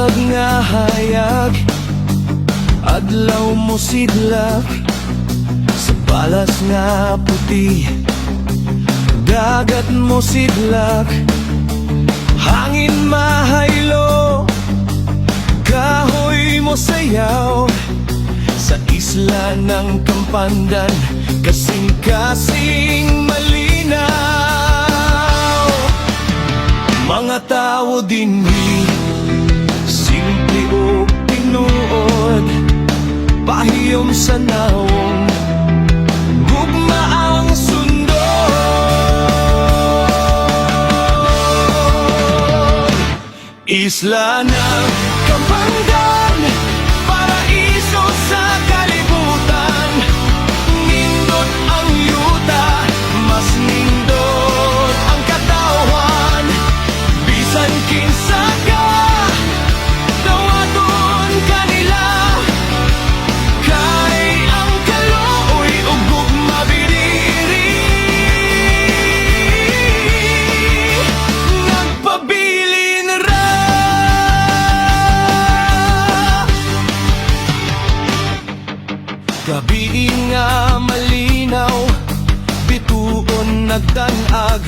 Buntag nga hayag, adlaw mo sidlak, sa balas nga puti, dagat mo sidlak, hangin mahaylo, kahoy mo sayaw, sa isla ng Kampandan, kasing-kasing malinaw. Mga tao dinhi, simple o tinuod, pahiyom sa naong, gugma ang sundod. Isla ng Kampangan, paraiso sa kalibutan, nindot ang yuta, mas nindot ang katawan, bisan kinsa ka, dawaton kanila, kay ang kaluoy ug gugma bidiri, nagpabilin ra. Gabi nga malinaw, bituon nagdanag,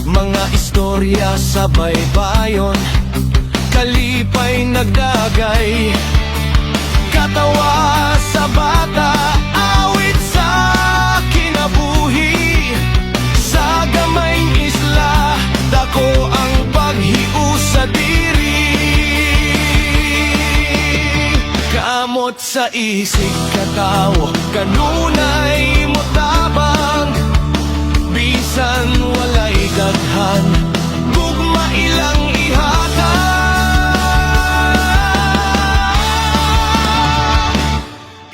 mga istorya sa baybayon, kalipay nagdagay, katawa sa bata, awit sa kinabuhi, sa gamayng isla, dako ang paghiusa diri. Kamot sa isig katawo, kanunay mo tabang, bisan walay daghan, gugma ilang ihatag.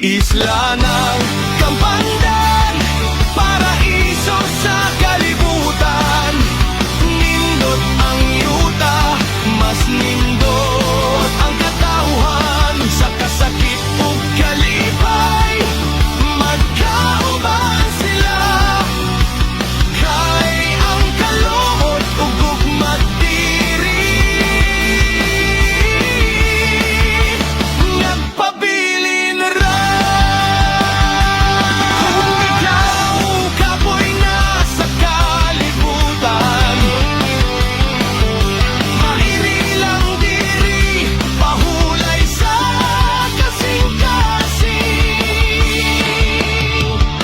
Isla ng Kampangan, paraiso sa kalibutan, nindot ang yuta, mas nindot ang katawhan, sa kasakit ug kalipay, magkauban sila, kay ang kaluot ug gugma diri, nagpabilin ra. Kung ikaw kapoy nasa kalibutan, mairi lang diri, pahulay sa kasing-kasing.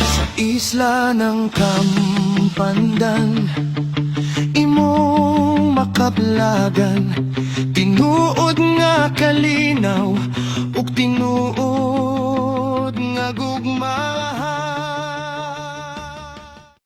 Sa isla ng Kampandan, imong makablagan, tinuod nga kalinaw, ug tinuod